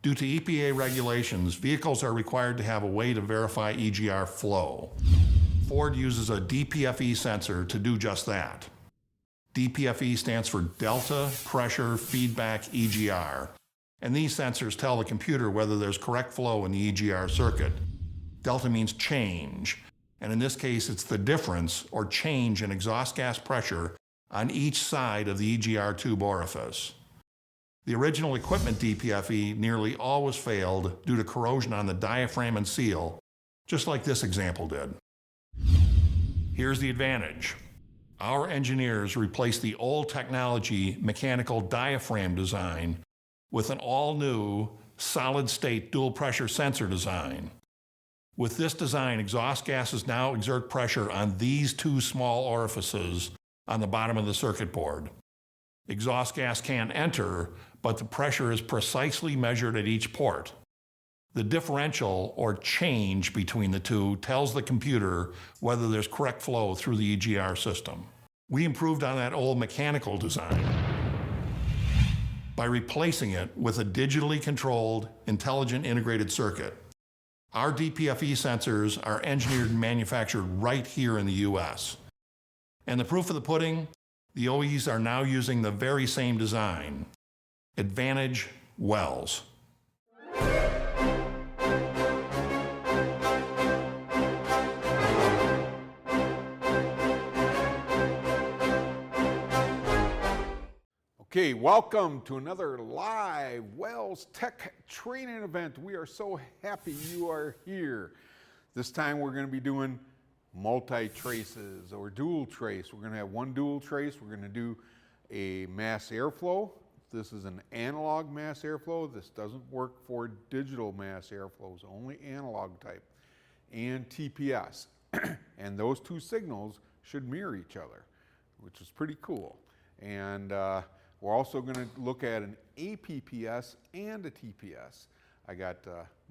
Due to EPA regulations, vehicles are required to have a way to verify EGR flow. Ford uses a DPFE sensor to do just that. DPFE stands for Delta Pressure Feedback EGR, and these sensors tell the computer whether there's correct flow in the EGR circuit. Delta means change, and in this case it's the difference or change in exhaust gas pressure on each side of the EGR tube orifice. The original equipment DPFE nearly always failed due to corrosion on the diaphragm and seal, just like this example did. Here's the advantage. Our engineers replaced the old technology mechanical diaphragm design with an all-new solid-state dual-pressure sensor design. With this design, exhaust gases now exert pressure on these two small orifices on the bottom of the circuit board. Exhaust gas can enter, but the pressure is precisely measured at each port. The differential, or change, between the two tells the computer whether there's correct flow through the EGR system. We improved on that old mechanical design by replacing it with a digitally controlled, intelligent integrated circuit. Our DPFE sensors are engineered and manufactured right here in the US. And the proof of the pudding, the OEs are now using the very same design. Advantage Wells. Okay, welcome to another live Wells Tech training event. We are so happy you are here. This time we're going to be doing multi-traces or dual trace. We're going to have one dual trace. We're going to do a mass airflow. This is an analog mass airflow. This doesn't work for digital mass airflows, only analog type, and TPS. And those two signals should mirror each other, which is pretty cool. And we're also going to look at an APPS and a TPS. I got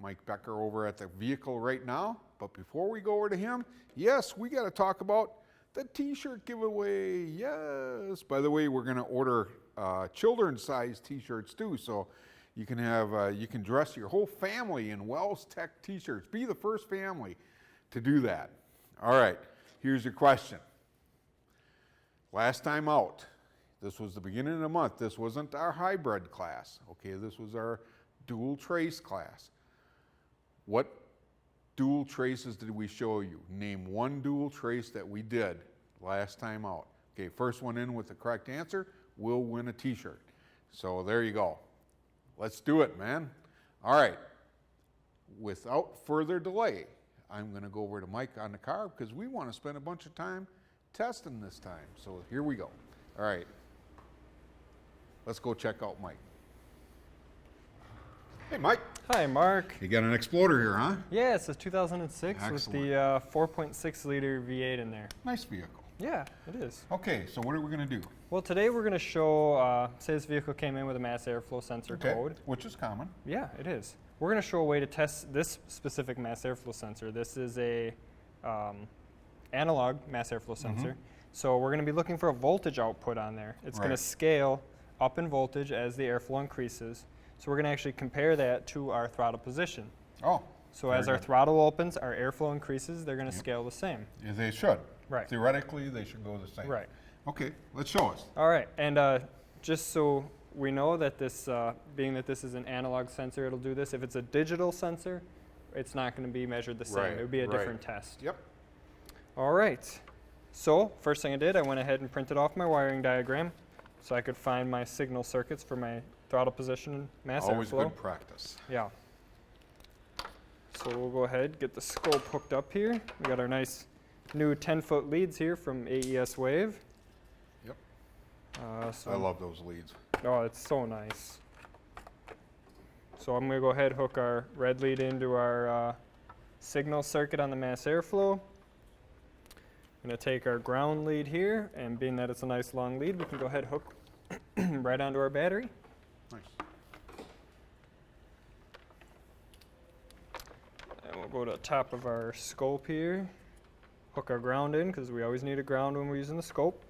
Mike Becker over at the vehicle right now, but before we go over to him, yes, we got to talk about the t-shirt giveaway. Yes. By the way, we're going to order children's size t-shirts too, so you can have you can dress your whole family in Wells Tech t-shirts. Be the first family to do that. All right, here's your question. Last time out, this was the beginning of the month. This wasn't our hybrid class. Okay, this was our dual trace class. What dual traces did we show you? Name one dual trace that we did last time out. Okay, first one in with the correct answer will win a t-shirt. So there you go. Let's do it, man. All right, without further delay, I'm going to go over to Mike on the car because we want to spend a bunch of time testing this time. So here we go. All right, let's go check out Mike. Hey, Mike. Hi, Mark. You got an Exploder here, huh? Yeah, it's a 2006 Excellent. with the 4.6 liter V8 in there. Nice vehicle. Yeah, it is. Okay, so what are we going to do? Well, today we're going to show, say this vehicle came in with a mass airflow sensor code. Which is common. Yeah, it is. We're going to show a way to test this specific mass airflow sensor. This is a analog mass airflow sensor. So we're going to be looking for a voltage output on there. It's going to scale up in voltage as the airflow increases. So we're going to actually compare that to our throttle position. Oh. So as our throttle opens, our airflow increases, they're going to scale the same. Yeah, they should. Right. Theoretically, they should go the same. Right. Okay, let's show us. All right, and just so we know that this, being that this is an analog sensor, it'll do this. If it's a digital sensor, it's not going to be measured the same. It would be a different test. Yep. All right. So first thing I did, I went ahead and printed off my wiring diagram so I could find my signal circuits for my throttle position mass Always airflow. good practice. Yeah. So we'll go ahead, get the scope hooked up here. We got our nice new 10-foot leads here from AES Wave. Yep. So I love those leads. Oh, it's so nice. So I'm going to go ahead and hook our red lead into our signal circuit on the mass airflow. I'm going to take our ground lead here, and being that it's a nice long lead, we can go ahead and hook right onto our battery. Nice. And we'll go to the top of our scope here, hook our ground in, because we always need a ground when we're using the scope.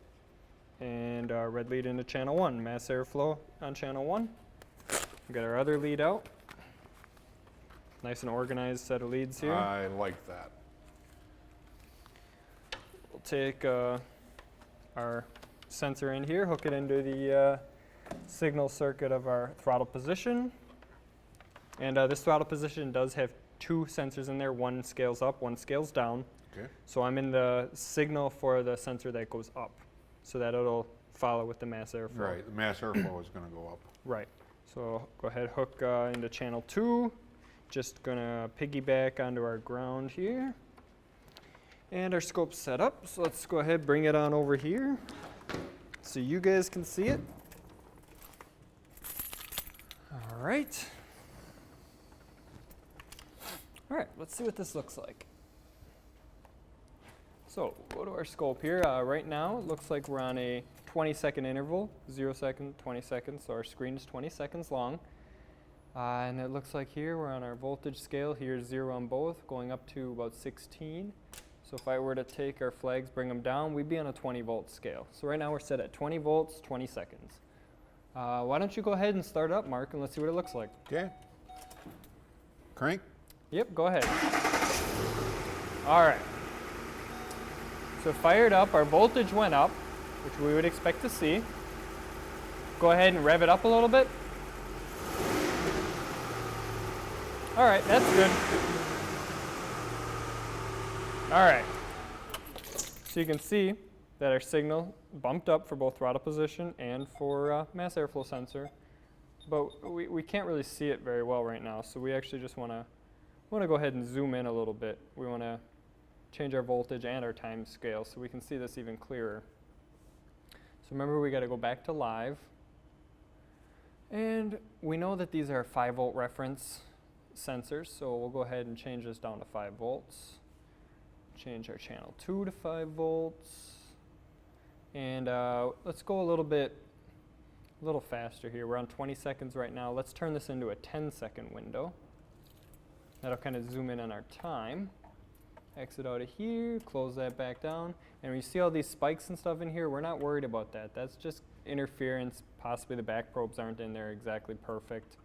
And our red lead into channel 1, mass airflow on channel 1. We got our other lead out. Nice and organized set of leads here. I like that. We'll take our sensor in here, hook it into the signal circuit of our throttle position. And this throttle position does have two sensors in there. One scales up, one scales down. Okay. So I'm in the signal for the sensor that goes up, so that it'll follow with the mass airflow. Right, the mass airflow is going to go up. Right. So go ahead, hook into channel 2. Just going to piggyback onto our ground here. And our scope's set up, so let's go ahead, bring it on over here so you guys can see it. All right. All right, let's see what this looks like. So go to our scope here. Right now, it looks like we're on a 20-second interval, 0 second, 20 seconds. So our screen is 20 seconds long. And it looks like here we're on our voltage scale. Here's 0 on both, going up to about 16. So if I were to take our flags, bring them down, we'd be on a 20-volt scale. So right now we're set at 20 volts, 20 seconds. Why don't you go ahead and start up, Mark, and let's see what it looks like. Okay. Crank. Yep, go ahead. All right. So fired up, our voltage went up, which we would expect to see. Go ahead and rev it up a little bit. All right, that's good. All right. So you can see that our signal bumped up for both throttle position and for mass airflow sensor, but we can't really see it very well right now. So we actually just want to go ahead and zoom in a little bit. We want to change our voltage and our time scale so we can see this even clearer. So remember, we got to go back to live. And we know that these are 5-volt reference sensors, so we'll go ahead and change this down to 5 volts. Change our channel 2 to 5 volts. And let's go a little faster here. We're on 20 seconds right now. Let's turn this into a 10-second window. That'll kind of zoom in on our time. Exit out of here, close that back down. And when you see all these spikes and stuff in here, we're not worried about that. That's just interference. Possibly the back probes aren't in there exactly perfect.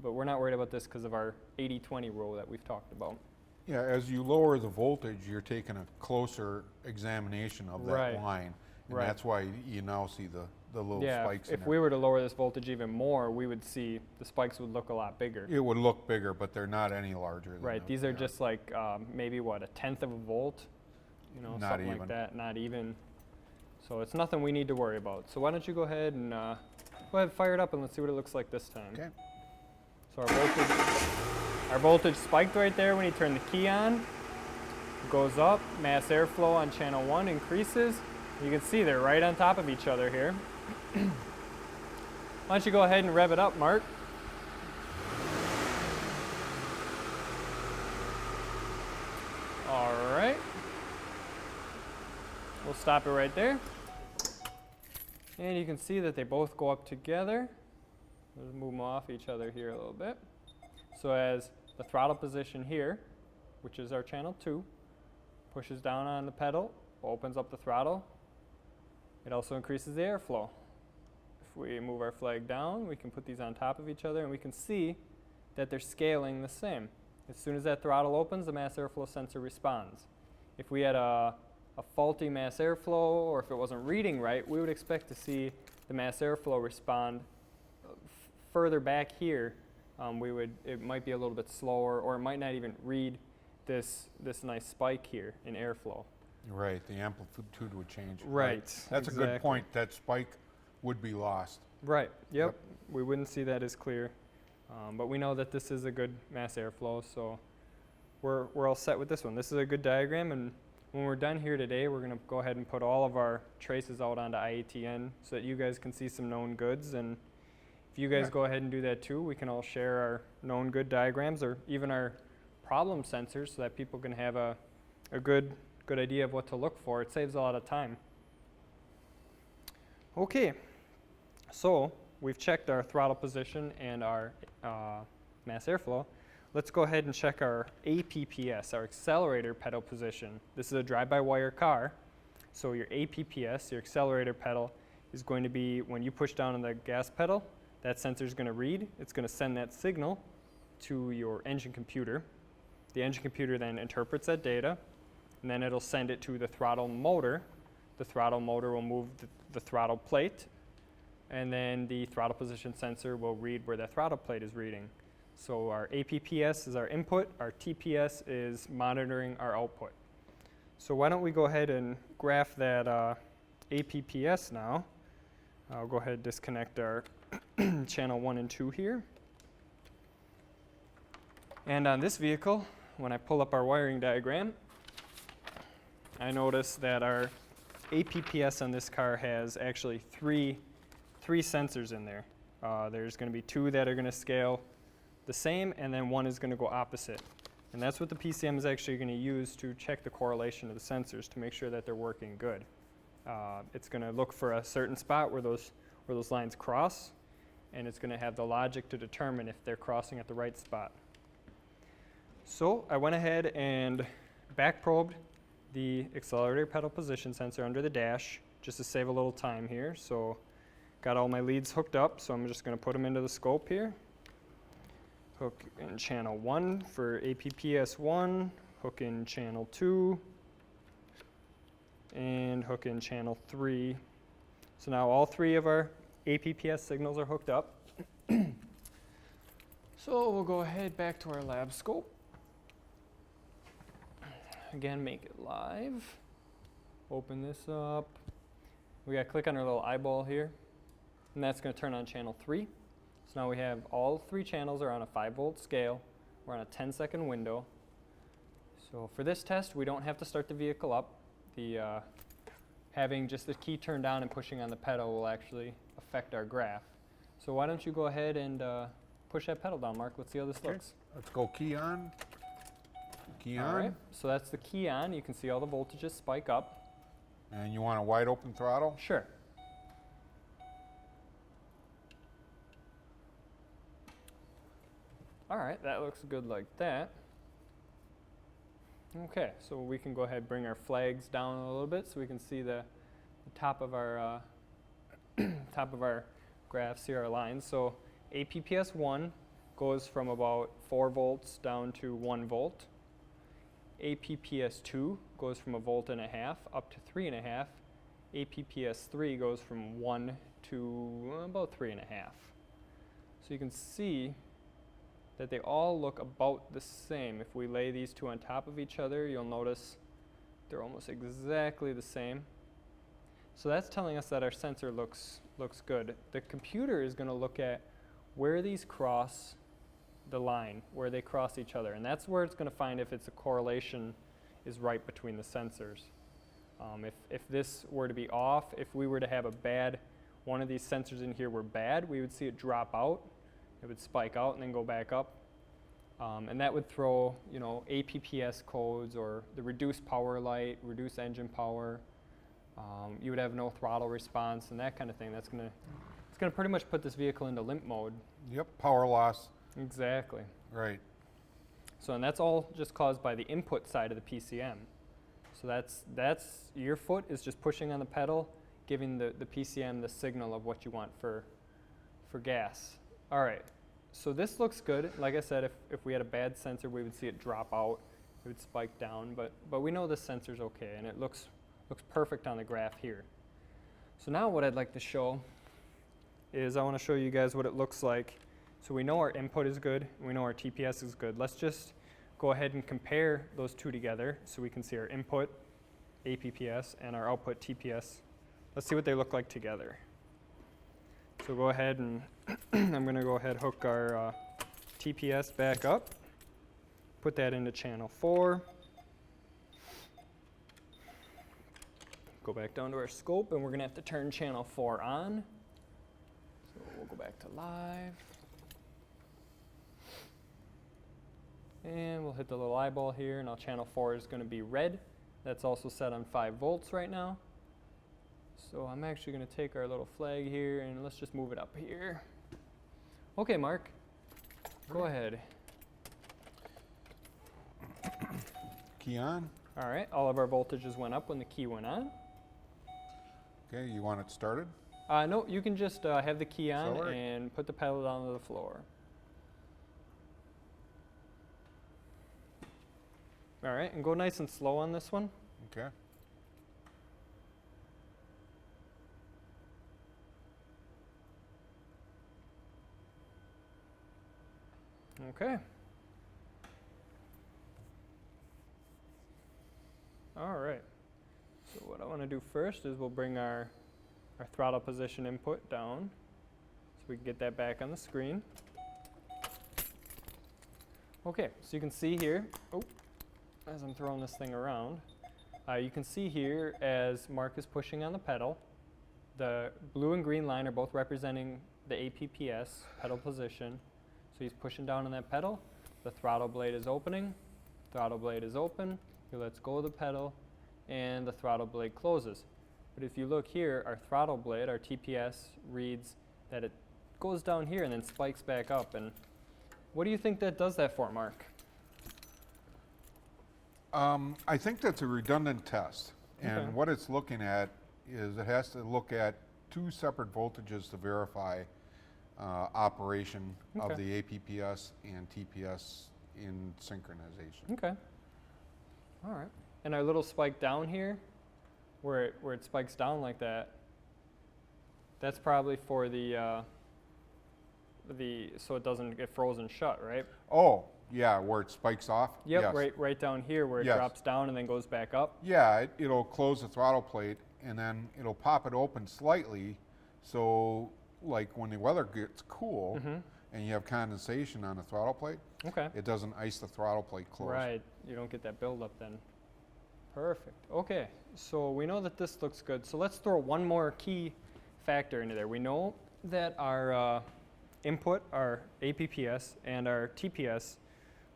But we're not worried about this because of our 80-20 rule that we've talked about. Yeah, as you lower the voltage, you're taking a closer examination of that Right. line. And Right. that's why you now see the little spikes in if there. we were to lower this voltage even more, we would see the spikes would look a lot bigger. It would look bigger, but they're not any larger than Right, these are just like maybe what, 1/10 of a volt? You know, Not something even. like that, not even. So it's nothing we need to worry about. So why don't you go ahead and fire it up and let's see what it looks like this time. Okay. So our voltage spiked right there when you turn the key on. Goes up, mass airflow on channel 1 increases. You can see they're right on top of each other here. Why don't you go ahead and rev it up, Mark? All right. We'll stop it right there. And you can see that they both go up together. Let's move them off each other here a little bit. So as the throttle position here, which is our channel 2, pushes down on the pedal, opens up the throttle, it also increases the airflow. If we move our flag down, we can put these on top of each other and we can see that they're scaling the same. As soon as that throttle opens, the mass airflow sensor responds. If we had a faulty mass airflow or if it wasn't reading right, we would expect to see the mass airflow respond further back here. It might be a little bit slower, or it might not even read this nice spike here in airflow. Right, the amplitude would change. Right, That's a good point. That spike would be lost. Right, yep. We wouldn't see that as clear. But we know that this is a good mass airflow, so we're all set with this one. This is a good diagram, and when we're done here today, we're going to go ahead and put all of our traces out onto IATN so that you guys can see some known goods. And if you guys go ahead and do that too, we can all share our known good diagrams or even our problem sensors so that people can have a good idea of what to look for. It saves a lot of time. Okay, so we've checked our throttle position and our mass airflow. Let's go ahead and check our APPS, our accelerator pedal position. This is a drive-by-wire car, so your APPS, your accelerator pedal, is going to be when you push down on the gas pedal, that sensor is going to read, it's going to send that signal to your engine computer. The engine computer then interprets that data, and then it'll send it to the throttle motor. The throttle motor will move the throttle plate, and then the throttle position sensor will read where that throttle plate is reading. So our APPS is our input, our TPS is monitoring our output. So why don't we go ahead and graph that APPS now. I'll go ahead and disconnect our channel 1 and 2 here. And on this vehicle, when I pull up our wiring diagram, I notice that our APPS on this car has actually three sensors in there. There's going to be 2 that are going to scale the same, and then 1 is going to go opposite. And that's what the PCM is actually going to use to check the correlation of the sensors to make sure that they're working good. It's going to look for a certain spot where those lines cross, and it's going to have the logic to determine if they're crossing at the right spot. So I went ahead and back probed the accelerator pedal position sensor under the dash just to save a little time here. So got all my leads hooked up, so I'm just going to put them into the scope here. Hook in channel 1 for APPS 1, hook in channel 2, and hook in channel 3. So now all 3 of our APPS signals are hooked up. So we'll go ahead back to our lab scope. Again, make it live. Open this up. We got to click on our little eyeball here, and that's going to turn on channel 3. So now we have all 3 channels are on a 5-volt scale. We're on a 10-second window. So for this test, we don't have to start the vehicle up. Having just the key turned on and pushing on the pedal will actually affect our graph. So why don't you go ahead and push that pedal down, Mark. Let's see how this looks. Let's go key on. Key on. All right, so that's the key on. You can see all the voltages spike up. And you want a wide open throttle? Sure. All right, that looks good like that. Okay, so we can go ahead and bring our flags down a little bit so we can see the top of our top of our graphs here, our lines. So APPS 1 goes from about 4 volts down to 1 volt. APPS 2 goes from 1.5 volts up to 3.5. APPS 3 goes from 1 to about 3.5. So you can see that they all look about the same. If we lay these 2 on top of each other, you'll notice they're almost exactly the same. So that's telling us that our sensor looks good. The computer is going to look at where these cross the line, where they cross each other, and that's where it's going to find if it's a correlation is right between the sensors. If this were to be off, if we were to have one of these sensors in here were bad, we would see it drop out. It would spike out and then go back up. And that would throw, APPS codes or the reduced power light, reduced engine power. You would have no throttle response and that kind of thing. It's gonna pretty much put this vehicle into limp mode. Yep, power loss. Exactly. Right. So, and that's all just caused by the input side of the PCM. So that's your foot is just pushing on the pedal, giving the PCM the signal of what you want for gas. All right, so this looks good. Like I said, if we had a bad sensor, we would see it drop out. It would spike down, but we know this sensor's okay, and it looks perfect on the graph here. So now what I'd like to show is I want to show you guys what it looks like. So we know our input is good, and we know our TPS is good. Let's just go ahead and compare those 2 together so we can see our input, APPS, and our output, TPS. Let's see what they look like together. So go ahead and I'm going to go ahead and hook our TPS back up, put that into channel 4, go back down to our scope, and we're going to have to turn channel 4 on. So we'll go back to live. And we'll hit the little eyeball here. Now channel 4 is going to be red. That's also set on 5 volts right now. So I'm actually going to take our little flag here and let's just move it up here. Okay, Mark, go ahead. Key on. All right, all of our voltages went up when the key went on. Okay, you want it started? No, you can just have the key on Forward. and put the pedal down to the floor. All right, and go nice and slow on this one. Okay. Okay. All right. So what I want to do first is we'll bring our throttle position input down so we can get that back on the screen. Okay, so you can see here, as I'm throwing this thing around, you can see here as Mark is pushing on the pedal, the blue and green line are both representing the APPS pedal position. So he's pushing down on that pedal, the throttle blade is opening, throttle blade is open, he lets go of the pedal, and the throttle blade closes. But if you look here, our throttle blade, our TPS, reads that it goes down here and then spikes back up. And what do you think that does that for, Mark? I think that's a redundant test. And Okay. what it's looking at is it has to look at two separate voltages to verify operation of Okay. the APPS and TPS in synchronization. Okay. All right. And our little spike down here, where it spikes down like that, that's probably for the so it doesn't get frozen shut, right? Oh, yeah, where it spikes off? Yep, Yes. right down here where it Yes. drops down and then goes back up. Yeah, it'll close the throttle plate and then it'll pop it open slightly. So, like when the weather gets cool and you have condensation on the throttle plate, Okay. it doesn't ice the throttle plate closed. Right, you don't get that buildup then. Perfect. Okay, so we know that this looks good. So let's throw one more key factor into there. We know that our input, our APPS, and our TPS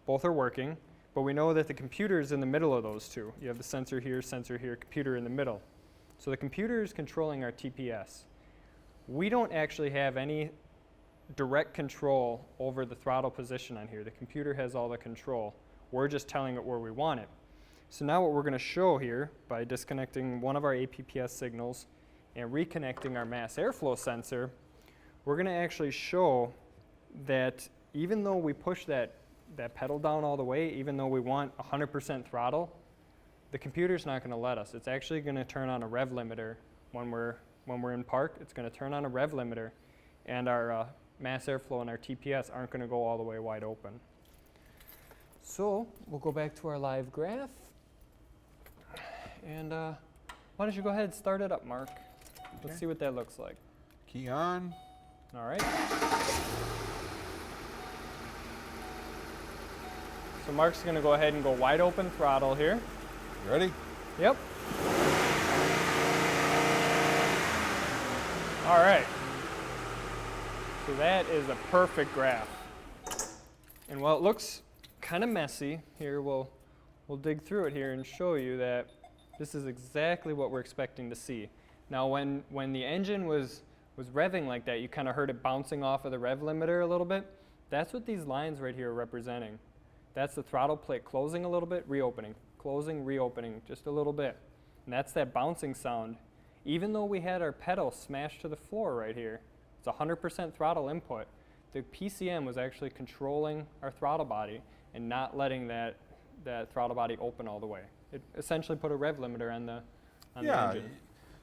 both are working, but we know that the computer is in the middle of those two. You have the sensor here, computer in the middle. So the computer is controlling our TPS. We don't actually have any direct control over the throttle position on here. The computer has all the control. We're just telling it where we want it. So now what we're going to show here, by disconnecting one of our APPS signals and reconnecting our mass airflow sensor, we're going to actually show that even though we push that pedal down all the way, even though we want 100% throttle, the computer's not going to let us. It's actually going to turn on a rev limiter when we're in park. It's going to turn on a rev limiter, and our mass airflow and our TPS aren't going to go all the way wide open. So we'll go back to our live graph, and why don't you go ahead and start it up, Mark? Let's see what that looks like. Key on. All right. So Mark's going to go ahead and go wide open throttle here. You ready? Yep. All right. So that is a perfect graph. And while it looks kind of messy, here we'll dig through it here and show you that this is exactly what we're expecting to see. Now when the engine was revving like that, you kind of heard it bouncing off of the rev limiter a little bit. That's what these lines right here are representing. That's the throttle plate closing a little bit, reopening, closing, reopening, just a little bit. And that's that bouncing sound. Even though we had our pedal smashed to the floor right here, it's 100% throttle input, the PCM was actually controlling our throttle body and not letting that throttle body open all the way. It essentially put a rev limiter on the engine.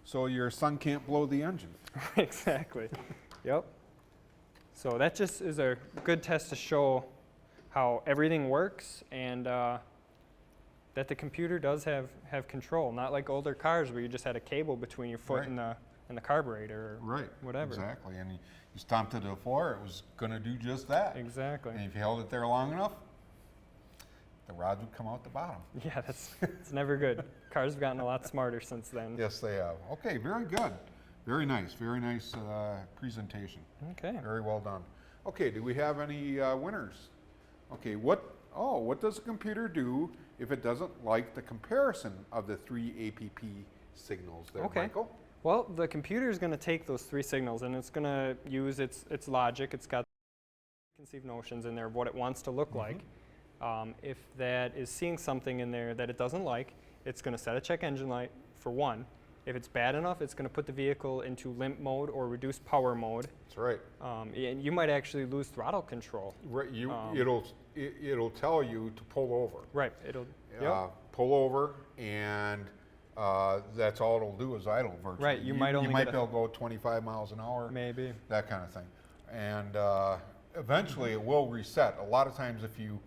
So your son can't blow the engine. Exactly. Yep. So that just is a good test to show how everything works and that the computer does have control, not like older cars where you just had a cable between your foot Right. and the carburetor or whatever. Exactly. And you stomped it to the floor, it was going to do just that. Exactly. And if you held it there long enough, the rods would come out the bottom. Yeah, it's never good. Cars have gotten a lot smarter since then. Yes, they have. Okay, very good. Very nice presentation. Okay. Very well done. Okay, do we have any winners? Okay, what does the computer do if it doesn't like the comparison of the three APP signals there, Okay. Michael? Well, the computer is going to take those three signals and it's going to use its logic. It's got preconceived notions in there of what it wants to look like. If that is seeing something in there that it doesn't like, it's going to set a check engine light for one. If it's bad enough, it's going to put the vehicle into limp mode or reduced power mode. That's right. And you might actually lose throttle control. Right, it'll tell you to pull over. Right. It'll. Yep. Pull over, and that's all it'll do is idle virtually. Right, you might only be get able to go 25 miles an hour. Maybe. That kind of thing. And eventually it will reset. A lot of times if you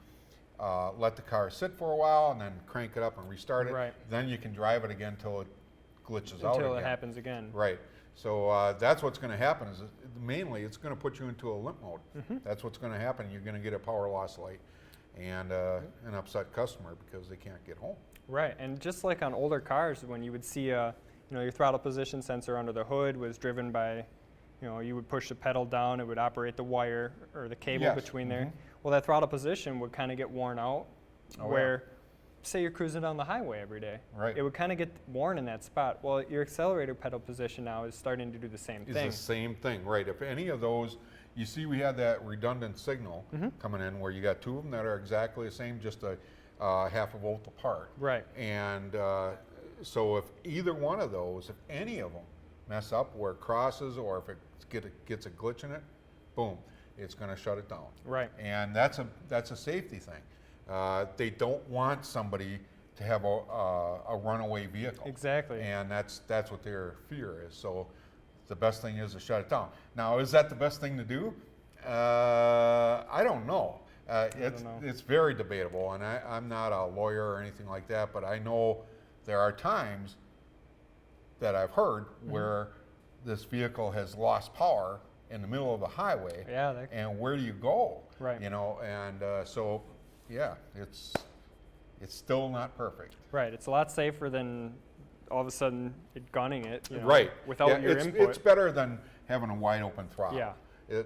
let the car sit for a while and then crank it up and restart it, Right. then you can drive it again until it glitches out again. Until it happens again. Right. So that's what's going to happen is mainly it's going to put you into a limp mode. That's what's going to happen. You're going to get a power loss light and an upset customer because they can't get home. Right, and just like on older cars, when you would see your throttle position sensor under the hood was driven by, you would push the pedal down, it would operate the wire or the cable Yes. between there. Well, that throttle position would kind of get worn out, where, say you're cruising down the highway every day, Right. it would kind of get worn in that spot. Well, your accelerator pedal position now is starting to do the same It's thing. the same thing, right? If any of those, you see we had that redundant signal coming in where you got two of them that are exactly the same, just a half a volt apart. Right. And so if either one of those, if any of them mess up where it crosses or if it gets a glitch in it, boom, it's going to shut it down. Right. And that's a safety thing. They don't want somebody to have a runaway vehicle. Exactly. And that's what their fear is. So the best thing is to shut it down. Now, is that the best thing to do? I don't know. It's very debatable, and I'm not a lawyer or anything like that, but I know there are times that I've heard where this vehicle has lost power in the middle of the highway. Yeah. And where do you go? Right. And so, yeah, it's still not perfect. Right. It's a lot safer than all of a sudden it gunning it. Right. Without your input. It's better than having a wide open throttle. Yeah.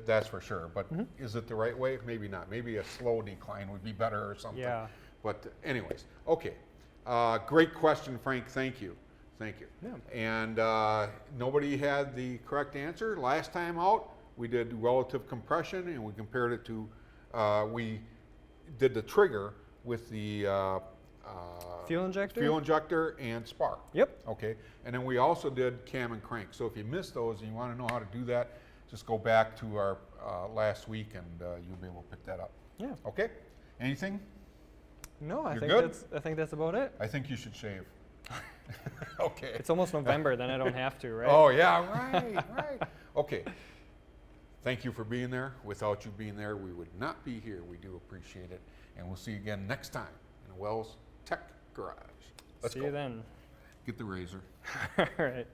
That's for sure. But is it the right way? Maybe not. Maybe a slow decline would be better or something. Yeah. But anyways, okay. Great question, Frank. Thank you. Thank you. Yeah. And nobody had the correct answer. Last time out, we did relative compression, and we compared it to, we did the trigger with the Fuel injector? fuel injector and spark. Yep. Okay. And then we also did cam and crank. So if you missed those and you want to know how to do that, just go back to our last week and you'll be able to pick that up. Yeah. Okay. Anything? No, I You're think good? that's about it. I think you should shave. Okay. It's almost November, then I don't have to, right? Oh yeah, right. Okay. Thank you for being there. Without you being there, we would not be here. We do appreciate it. And we'll see you again next time in a Wells Tech Garage. Let's See go. you then. Get the razor. All right.